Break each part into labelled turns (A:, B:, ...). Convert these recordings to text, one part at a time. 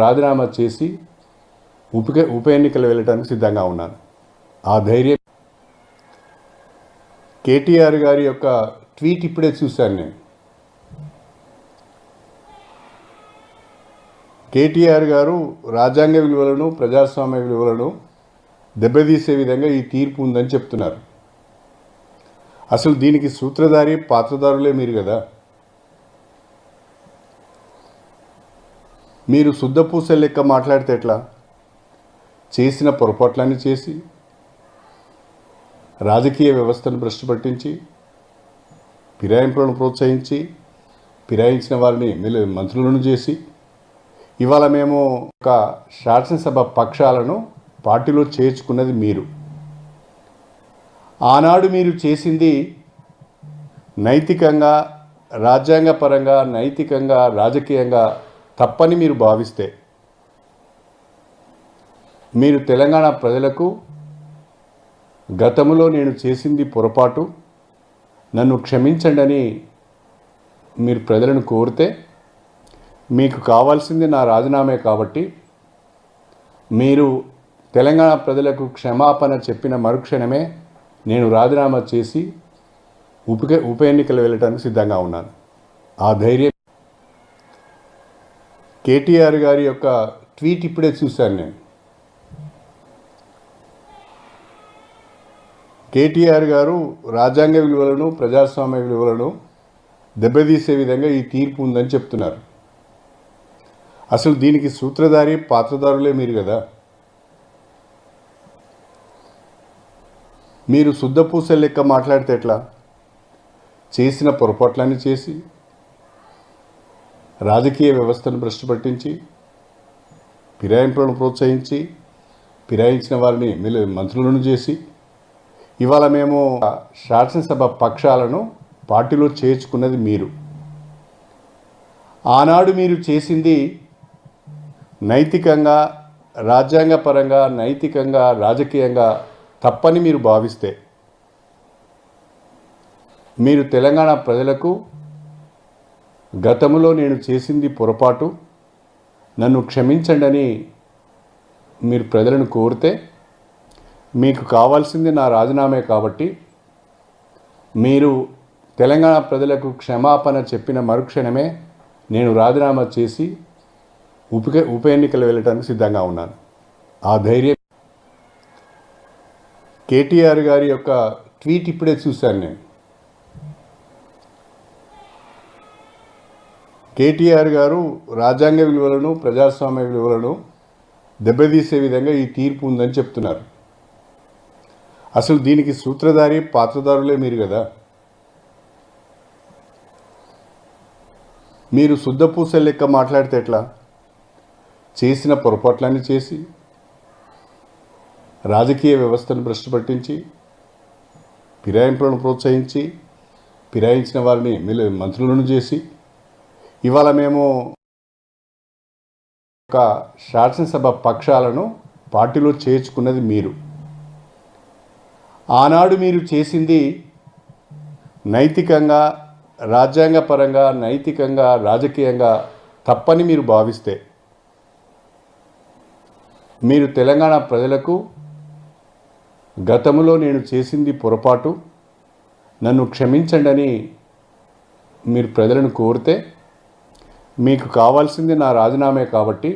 A: రాజీనామా చేసి ఉప ఎన్నికలు వెళ్ళడానికి సిద్ధంగా ఉన్నాను. ఆ ధైర్యం కేటీఆర్ గారి యొక్క ట్వీట్ ఇప్పుడే చూశాను నేను. కేటీఆర్ గారు రాజ్యాంగ విలువలను ప్రజాస్వామ్య విలువలను దెబ్బతీసే విధంగా ఈ తీర్పు ఉందని చెప్తున్నారు. అసలు దీనికి సూత్రధారి పాత్రధారులే మీరు కదా. మీరు శుద్ధపూస లెక్క మాట్లాడితే ఎట్లా? చేసిన పొరపాట్లన్నీ చేసి రాజకీయ వ్యవస్థను భ్రష్టు పట్టించి ఫిరాయింపులను ప్రోత్సహించి ఫిరాయించిన వారిని మంత్రులను చేసి ఇవాళ మేము ఒక శాసనసభ పక్షాలను పార్టీలో చేర్చుకున్నది మీరు. ఆనాడు మీరు చేసింది నైతికంగా, రాజ్యాంగపరంగా, నైతికంగా, రాజకీయంగా తప్పని మీరు భావిస్తే మీరు తెలంగాణ ప్రజలకు గతంలో నేను చేసింది పొరపాటు, నన్ను క్షమించండి అని మీరు ప్రజలను కోరితే మీకు కావాల్సింది నా రాజీనామే. కాబట్టి మీరు తెలంగాణ ప్రజలకు క్షమాపణ చెప్పిన మరుక్షణమే నేను రాజీనామా చేసి ఉప ఎన్నికలు వెళ్ళడానికి సిద్ధంగా ఉన్నాను. ఆ ధైర్యం కేటీఆర్ గారి యొక్క ట్వీట్ ఇప్పుడే చూశాను నేను. కేటీఆర్ గారు రాజ్యాంగ విలువలను ప్రజాస్వామ్య విలువలను దెబ్బతీసే విధంగా ఈ తీర్పు ఉందని చెప్తున్నారు. అసలు దీనికి సూత్రధారి పాత్రధారులే మీరు కదా. మీరు శుద్ధపూస లెక్క మాట్లాడితే ఎట్లా? చేసిన పొరపాట్లన్నీ చేసి రాజకీయ వ్యవస్థను భ్రష్టు పట్టించి ఫిరాయింపులను ప్రోత్సహించి ఫిరాయించిన వారిని మంత్రులను చేసి ఇవాళ మేము శాసనసభ పక్షాలను పార్టీలో చేర్చుకున్నది మీరు. ఆనాడు మీరు చేసింది నైతికంగా, రాజ్యాంగపరంగా, నైతికంగా, రాజకీయంగా తప్పని మీరు భావిస్తే మీరు తెలంగాణ ప్రజలకు గతంలో నేను చేసింది పొరపాటు, నన్ను క్షమించండి అని మీరు ప్రజలను కోరితే మీకు కావాల్సింది నా రాజీనామే. కాబట్టి మీరు తెలంగాణ ప్రజలకు క్షమాపణ చెప్పిన మరుక్షణమే నేను రాజీనామా చేసి ఉప ఎన్నికలు వెళ్ళడానికి సిద్ధంగా ఉన్నాను. ఆ ధైర్యం కేటీఆర్ గారి యొక్క ట్వీట్ ఇప్పుడే చూశాను నేను. కేటీఆర్ గారు రాజ్యాంగ విలువలను ప్రజాస్వామ్య విలువలను దెబ్బతీసే విధంగా ఈ తీర్పు ఉందని చెప్తున్నారు. అసలు దీనికి సూత్రధారి పాత్రధారులే మీరు కదా. మీరు శుద్ధపూస లెక్క మాట్లాడితే ఎట్లా? చేసిన పొరపాట్లన్నీ చేసి రాజకీయ వ్యవస్థను భ్రష్టు పట్టించి ఫిరాయింపులను ప్రోత్సహించి ఫిరాయించిన వారిని మంత్రులను చేసి ఇవాళ మేము ఒక శాసనసభ పక్షాలను పార్టీలో చేర్చుకున్నది మీరు. ఆనాడు మీరు చేసింది నైతికంగా, రాజ్యాంగపరంగా, నైతికంగా, రాజకీయంగా తప్పని మీరు భావిస్తే మీరు తెలంగాణ ప్రజలకు గతంలో నేను చేసింది పొరపాటు, నన్ను క్షమించండి అని మీరు ప్రజలను కోరితే మీకు కావాల్సింది నా రాజీనామే. కాబట్టి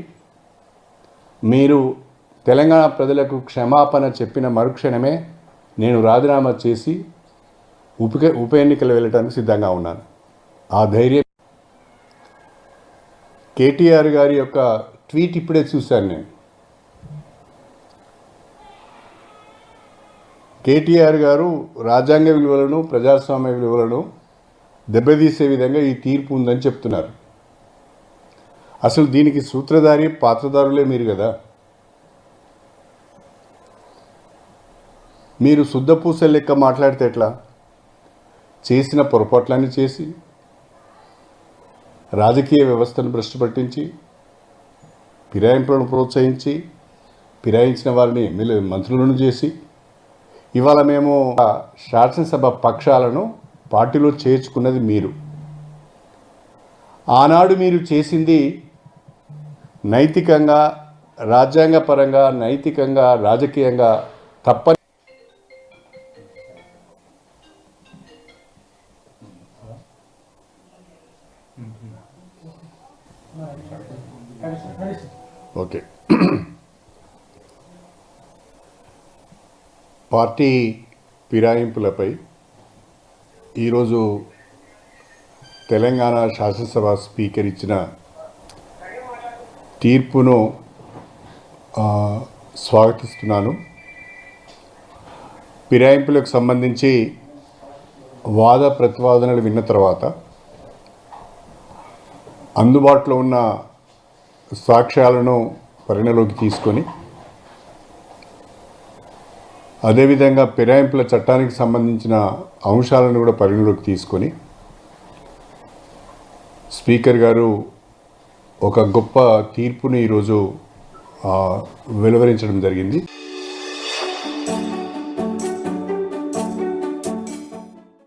A: మీరు తెలంగాణ ప్రజలకు క్షమాపణ చెప్పిన మరుక్షణమే నేను రాజీనామా చేసి ఉప ఎన్నికలు వెళ్ళడానికి సిద్ధంగా ఉన్నాను. ఆ ధైర్యం కేటీఆర్ గారి యొక్క ట్వీట్ ఇప్పుడే చూశాను నేను. కేటీఆర్ గారు రాజ్యాంగ విలువలను ప్రజాస్వామ్య విలువలను దెబ్బతీసే విధంగా ఈ తీర్పు ఉందని చెప్తున్నారు. అసలు దీనికి సూత్రధారి పాత్రధారులే మీరు కదా. మీరు శుద్ధపూస లెక్క మాట్లాడితే ఎట్లా? చేసిన పొరపాట్లన్నీ చేసి రాజకీయ వ్యవస్థను భ్రష్టు పట్టించి ఫిరాయింపులను ప్రోత్సహించి ఫిరాయించిన వారిని మంత్రులను చేసి ఇవాళ మేము శాసనసభ పక్షాలను పార్టీలో చేర్చుకున్నది మీరు. ఆనాడు మీరు చేసింది నైతికంగా, రాజ్యాంగపరంగా, నైతికంగా, రాజకీయంగా తప్పని ఓకే పార్టీ ఫిరాయింపులపై ఈరోజు తెలంగాణ శాసనసభ స్పీకర్ ఇచ్చిన తీర్పును స్వాగతిస్తున్నాను. ఫిరాయింపులకు సంబంధించి వాద ప్రతివాదనలు విన్న తర్వాత అందుబాటులో ఉన్న సాక్ష్యాలను పరిగణలోకి తీసుకొని అదేవిధంగా ఫిరాయింపుల చట్టానికి సంబంధించిన అంశాలను కూడా పరిగణలోకి తీసుకొని స్పీకర్ గారు ఒక గొప్ప తీర్పుని ఈరోజు వెలువరించడం జరిగింది.